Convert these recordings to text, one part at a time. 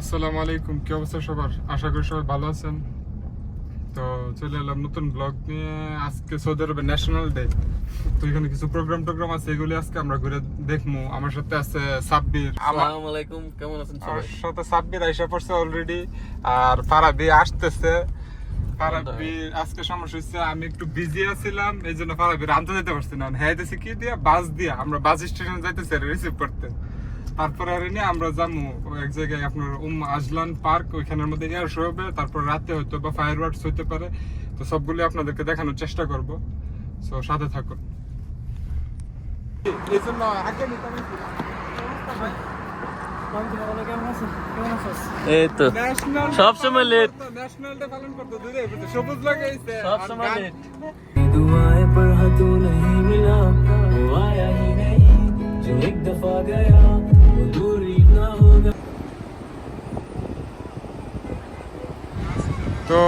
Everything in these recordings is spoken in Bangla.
আসসালামু আলাইকুম, কি অবস্থা সবার? আশা করি সবাই ভালো আছেন। তো চলে এলাম নতুন ব্লগ নিয়ে। আজকে সৌদি আরবে ন্যাশনাল ডে, তো এখানে কিছু প্রোগ্রাম আছে, এগুলি আজকে আমরা ঘুরে দেখবো। আমার সাথে আছে সাব্বির। আসসালামু আলাইকুম, কেমন আছেন আমার সবাই? সাথে সাব্বির আইসা পড়ছে অলরেডি, আর ফারাবি আসতেছে। ফারাবি আজকে সমস্যা হচ্ছে, আমি একটু বিজি আছিলাম, এই জন্য ফারাবির আনতে যেতে পারছি না। হ্যাঁ দিছি কি দিয়া, বাস দিয়া, আমরা বাস স্টেশনে যাইতেছি রিসিভ করতে। তারপরে আর নিয়ে আমরা যাবো এক জায়গায়, আপনার আজলান পার্ক, ওইখানের মধ্যে এয়ার শো হবে। তারপর রাতে হয়তো বা ফায়ার ওয়ার্কস হইতে পারে। তো সবগুলি আপনাদেরকে দেখানোর চেষ্টা করবো, সো সাথে থাকুন। এই জন্য আগে নিতাম। এই তো সব সময় লেট, ন্যাশনাল ডে পালন করতে দূরে সবুজ লাগাইছে, সব সময় লেট। दुआएं पढ़ा तू नहीं मिला, वो आया ही नहीं, जो एक दफा गया वो दूरी ना होगा। তো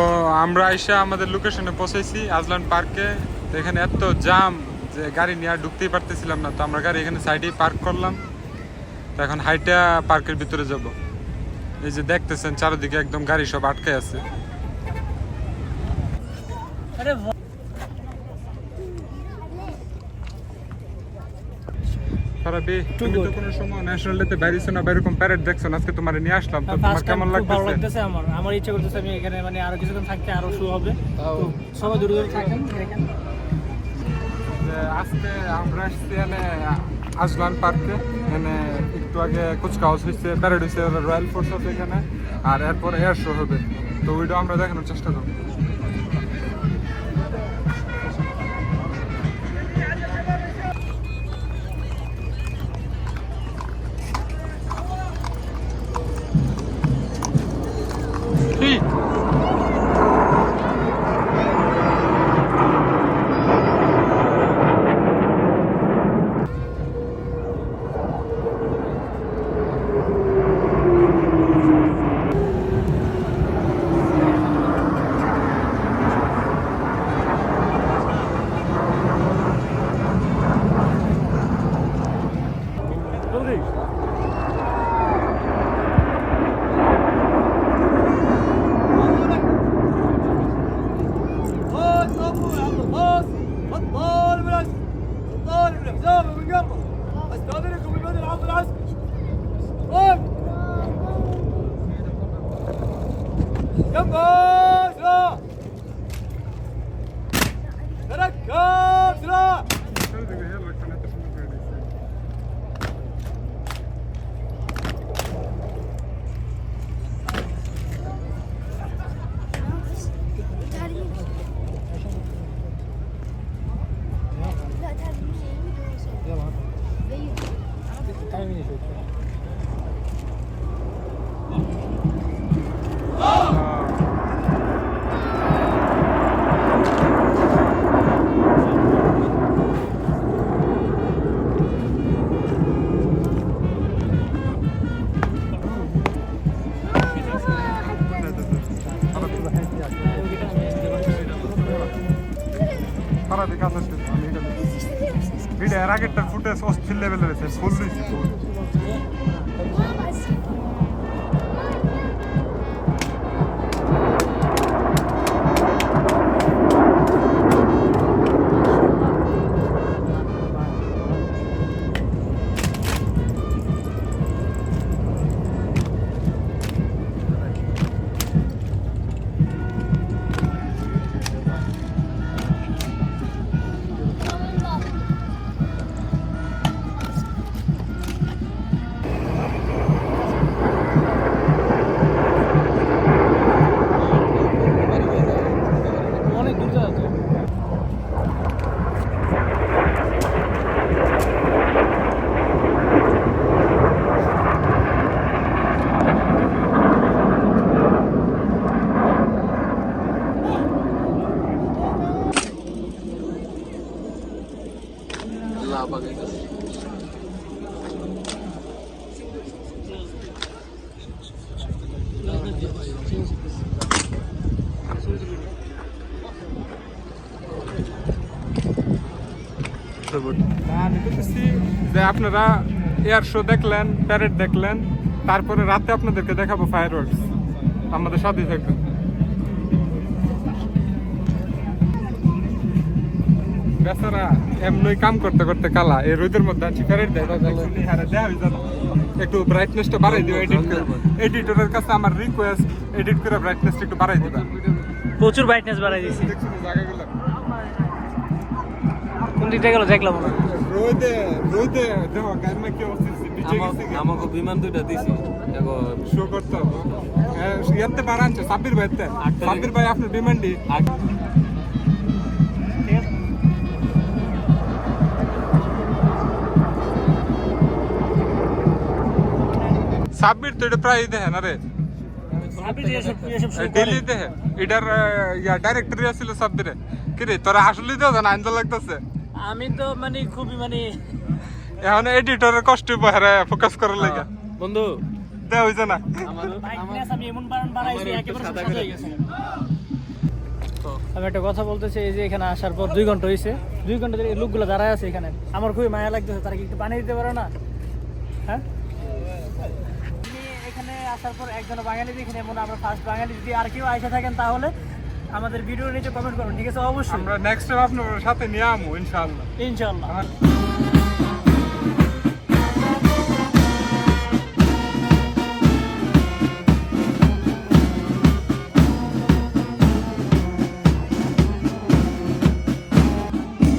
আমরা আইসা আমাদের লোকেশনে পৌঁছেছি, আজলান পার্কে। এখানে এত জাম যে গাড়ি নিয়ে আর ঢুকতেই পারতেছিলাম না। তো আমরা গাড়ি এখানে সাইডেই পার্ক করলাম। তো এখন হাইটা পার্কের ভিতরে যাব। এই যে দেখতেছেন চারিদিকে একদম গাড়ি সব আটকে আছে। ফারাবি, তুমি তো কোনো সময় ন্যাশনাল ডেতে বাইরেছো না, এরকম প্যারেড দেখছো না, আজকে তোমার নিয়ে আসলাম। তো তোমার কেমন লাগতেছে? আমার ইচ্ছা করতেছে আমি এখানে মানে আরো কিছুক্ষণ থাকতে, আরো শো হবে। তো সবাই দূরে দূরে থাকেন দেখেন। আজকে আমরা আসছি এখানে আজলান পার্কে। এখানে একটু আগে কুচকাওয়াজ হয়েছে, প্যারেড হয়েছে, রয়্যাল ফোর্স আছে এখানে, আর এরপর এয়ার শো হবে। তো ওইটা আমরা দেখানোর চেষ্টা করবো। এর আগেরটার ফুটেজ অস্থির লেভেলের আছে, ফুল দিয়েছি ফুল। অনেক দূর যাওয়া যায়। আল্লাহ পাকের কাছে আমি বলতেছি যে আপনারা এয়ার শো দেখলেন, প্যারেড দেখলেন, তারপরে রাতে আপনাদেরকে দেখাবো ফায়ারওয়ার্কস। আমাদের সাথেই থাকবেন। বেচারা এমনি কাম করতে করতে কালা, এই রোদের মধ্যে আছি ফেরত দেয় একটু ব্রাইটনেসটা বাড়াই দিও। এডিটরের কাছে আমার রিকোয়েস্ট, এডিট করে ব্রাইটনেসটা একটু বাড়াই দিবা। প্রচুর ব্রাইটনেস বাড়াই দিয়েছি। জায়গাগুলো কোন দিকটা গেল দেখলাম না। রোদে রোদে দেখো গাড়ি কি অবস্থা, পিছে গেছে। আমাকে বিমান দুইটা দিছি দেখো শো করতে হবে। ইয়াতে বাড়াচ্ছে সাব্বির ভাইতে। সাব্বির ভাই আপনার বিমানটি সাব্বির তো এটা প্রায় দেখেন আরে ডেলি দেখে এটার ডাইরেক্টরি আছিল সাব্বিরে। কিরে তোরা আসলে দেও না আনন্দ লাগতেছে। আমি তো মানে খুবই মানে এখন এডিটরের কষ্ট বহারে ফোকাস করার লাগে বন্ধু দেওয়া হইছে না। ব্রাইটনেস আমি এমন বাড়াইছি একেবারে সাদা হয়ে গেছে। আমি একটা কথা বলতেছি, এই যে এখানে আসার পর 2 ঘন্টা হয়েছে, 2 ঘন্টা ধরে এই লোকগুলো দাঁড়ায় আছে এখানে। আমার খুবই মায়া লাগতেছে, তারা কি একটু পানি দিতে পারে না? হ্যাঁ, আমি এখানে আসার পর একজন বাঙালি দেখি মনে আমরা ফার্স্ট বাঙালি। যদি আর কেউ আইসা থাকেন তাহলে আমাদের ভিডিওর নিচে কমেন্ট করুন, ঠিক আছে? অবশ্যই আমরা নেক্সট টাইম আপনার সাথে নিয়ে আমু ইনশাআল্লাহ। ইনশাআল্লাহ।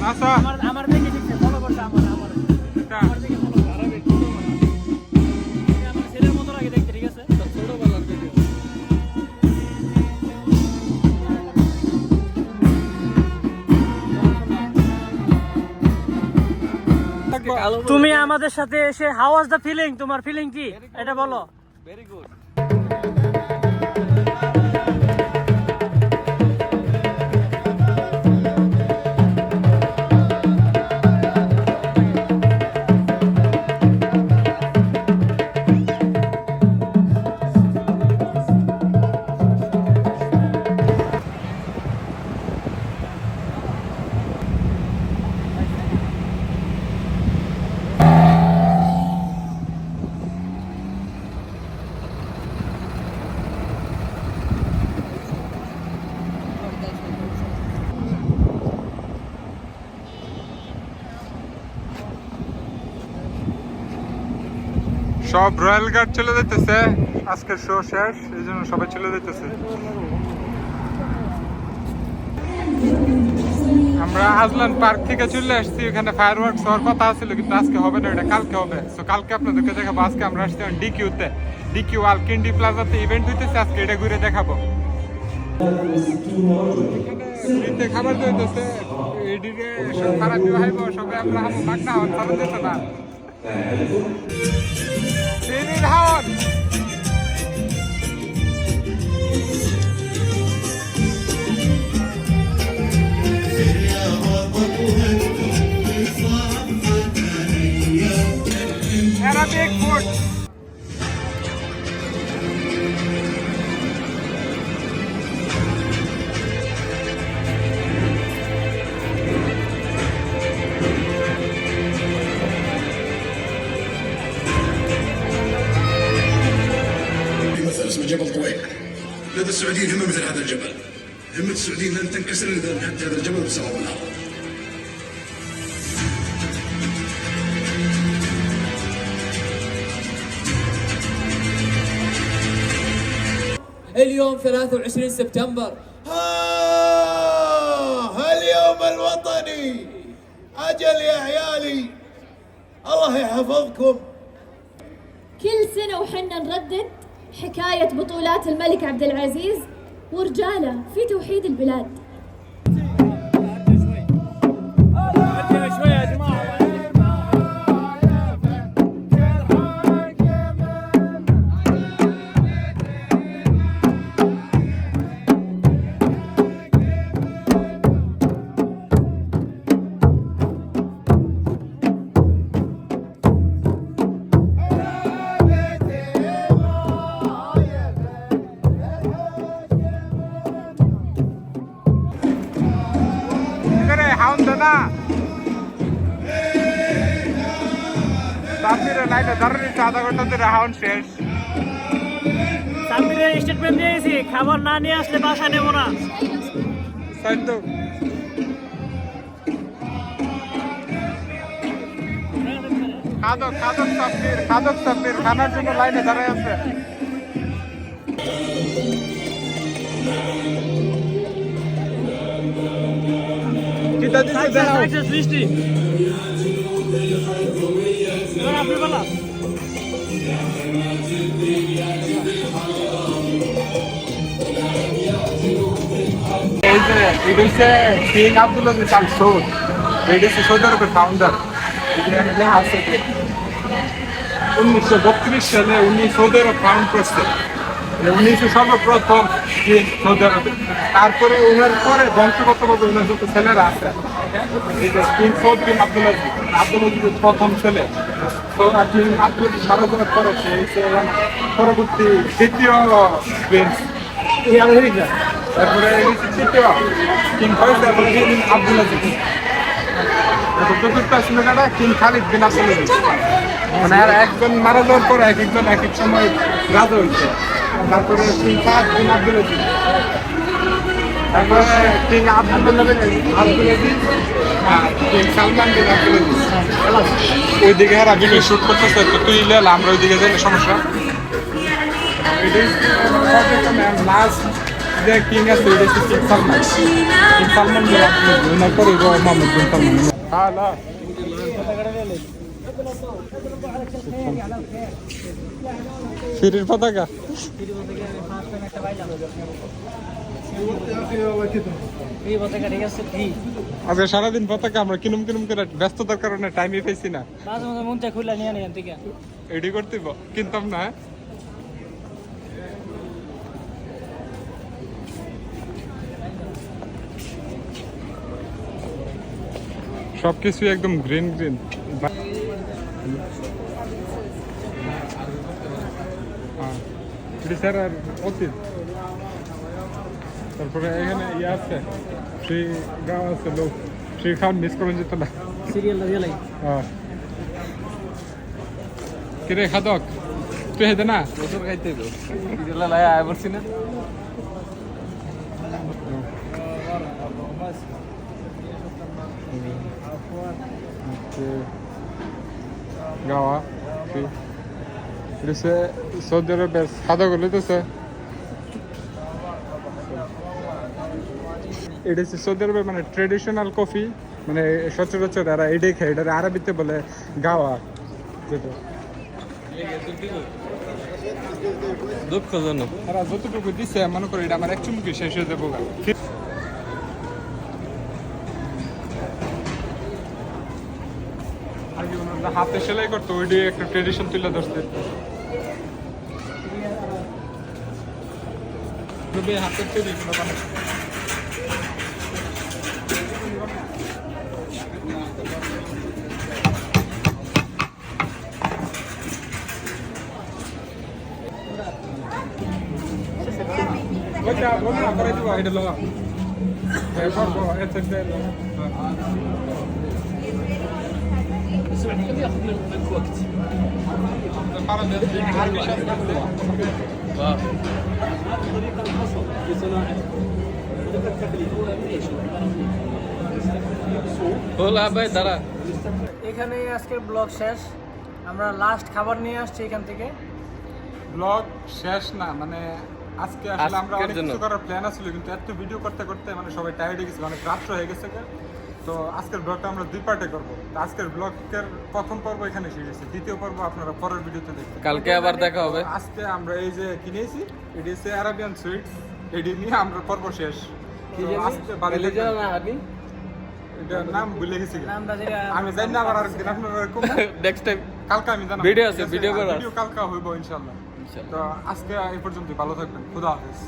আচ্ছা আমার দেখে দেখছে ফলো করছে আমার দেখে ফলো করে। আমার ছেলের মতো লাগে দেখতে, ঠিক আছে? ছোটবেলার ভিডিও তুমি আমাদের সাথে এসে হাউ ওয়াজ দ্য ফিলিং? তোমার ফিলিং কি এটা বলো। Very good. সব রয়্যাল গার্ড চলে যেতেছে, আজকের শো শেষ, এই জন্য সবাই চলে যেতেছে। আমরা আজলান পার্ক থেকে চলে আসছি, এখানে ফায়ারওয়ার্কস হওয়ার কথা ছিল কিন্তু আজকে হবে না, এটা কালকে হবে। তো কালকে আপনাদেরকে দেখাবো। আজকে আমরা আসছি ডিকিউতে, ডিকিউ আলকিন্ডি প্লাজাতে ইভেন্ট হইতেছে, আজকে এটা ঘুরে দেখাবো। এখানে খাবার দিতেছে, এদিকে খারাপ হাইব সবাই আমরা হাবো মাগনা হওয়ার খাবার দিতে না। Sinin Hawan. Arabic food. اسمه جبل طويق. لدى السعوديين هم مثل هذا الجبل. همة السعوديين لن تنكسر اذا نحت هذا الجبل بسبب الارض. اليوم 23 سبتمبر اليوم الوطني. اجل يا عيالي، الله يحفظكم. كل سنة وحنا نردد حكاية بطولات الملك عبد العزيز ورجاله في توحيد البلاد. شوية يا جماعة. সাব্বিরের লাইনে দাঁড়ানিতে আধা ঘন্টা ধরে হাউন শেষ। সাব্বিরের স্টেটমেন্ট দিয়েছি, খাবার না নিয়ে আসলে বাসা নেব না। সাইড দাও। খাদক সাব্বির খানার জন্য লাইনে দাঁড়ায় আছে। কিতা দিছে দেখাও। সৃষ্টি আপনি বলা এই যে এটা হচ্ছে কিং আব্দুল আজিজ আল সৌদ, এটা হচ্ছে সৌদি আরবের ফাউন্ডার। এখানে লেখা আছে যে 1932 সালে উনি সৌদি আরব ফাউন্ড করছেন। উনি হচ্ছে সর্বপ্রথম কিং সৌদি আরবে। তারপরে ওনার পরে বংশগতভাবে ওনার যত ছেলেরা আছে, এই যে কিং সৌদ বিন আব্দুল আজিজ, আব্দুল আজিজের প্রথম ছেলে। তো কিং আব্দুল আজিজ মারা যাওয়ার পরে সে হচ্ছে পরবর্তী দ্বিতীয় প্রিন্স। তারপরে তৃতীয় কিং ফয়সাল বিন আব্দুল আজিজ। চতুর্থ শ্রীলঙ্কাটা কিং খালিদ বিন আব্দুল আজিজ। মানে আর একজন মারা যাওয়ার পরে এক একজন এক এক সময় রাজা হয়েছে। তারপরে কিং ফাহাদ বিন আব্দুল আজিজ, তারপরে কিং আব্দুল আজিজ, কিং সালমান বিন আব্দুল আজিজ। ওইদিকে এরা ভিডিও শুট করতেছে, তো তুই লেলা আমরা ওইদিকে যাই, সমস্যা। লাস্ট যে কিং আছে ওইটা হচ্ছে কিং সালমান। কিং সালমান বিন আব্দুল আজিজ, ওনার পরে মোহাম্মদ বিন সালমান। হ্যালো ফিরির পতাকা। আজকে সারাদিন পতাকা আমরা কিনুম করে ব্যস্ততার কারণে টাইমই পেয়েছি না। মাঝে মাঝে মনটা খুলে নিয়ে নেন থেকে এডি করতে কিনতাম না। সবকিছু একদম গ্রিন গ্রিন। স্যার আর অতীত। তারপরে এখানে ইয়ে আছে, শ্রী গাঁও আছে, লোক শ্রী খান মিস করেন যেত না। সিরিয়ালটা দিয়ে লাগে। হ্যাঁ কিরে খাদক তুই হেদে না প্রচুর খাইতে তো ইজলা লাই আয় পড়ছি না। গাওয়া এটা সৌদি আরবের খাদক লইতেছে। এটা হচ্ছে সৌদি আরবের মানে ট্রেডিশনাল কফি, মানে সচরাচর এরা এটাই খায়। এটা আরবিতে বলে গাওয়া, যেটা দুঃখজনক। এরা যতটুকু দিচ্ছে মনে করি এটা আমার এক চুমুকি শেষ হয়ে যাবো। আগে ওনারা হাতে সেলাই করতো, ওইটি একটা ট্রেডিশন তুলে ধরছে। হাতের তৈরি কোনো বানায়। বলুন করে দিব এটা লো ভাই দাঁড়া। এখানেই আজকের ব্লগ শেষ। আমরা লাস্ট খাবার নিয়ে আসছি এখান থেকে। ব্লগ শেষ না, মানে আজকে আসলে আমরা আজকের অনেক জন্য। কিছু করার প্ল্যান আছিল, কিন্তু এত ভিডিও করতে করতে মানে সবাই টায়ার্ড হয়ে গেছে, অনেক রাত্র হয়ে গেছে। তো আজকের ব্লগটা আমরা 2 পার্টে করবো। তো আজকের ব্লগের প্রথম পর্ব এখানে শেষ হয়েছে, দ্বিতীয় পর্ব আপনারা পরের ভিডিওতে দেখবেন। কালকে আবার দেখা হবে। আজকে আমরা এই যে কিনেছি, এটি হচ্ছে আরাবিয়ান সুইটস, এটি নিয়ে আমরা পর্ব শেষ। তো আজকে বাড়ি এটার নাম ভুলে গেছি, নামটা যেটা আমি জানি না। আবার আরেকদিন আপনারা নেক্সট টাইম কালকে আমি জানাবো। ভিডিও আছে, ভিডিও করা। ভিডিও কালকে হইব ইনশাআল্লাহ। তো আজকে এই পর্যন্ত, ভালো থাকবেন, খুদা হাফেজ।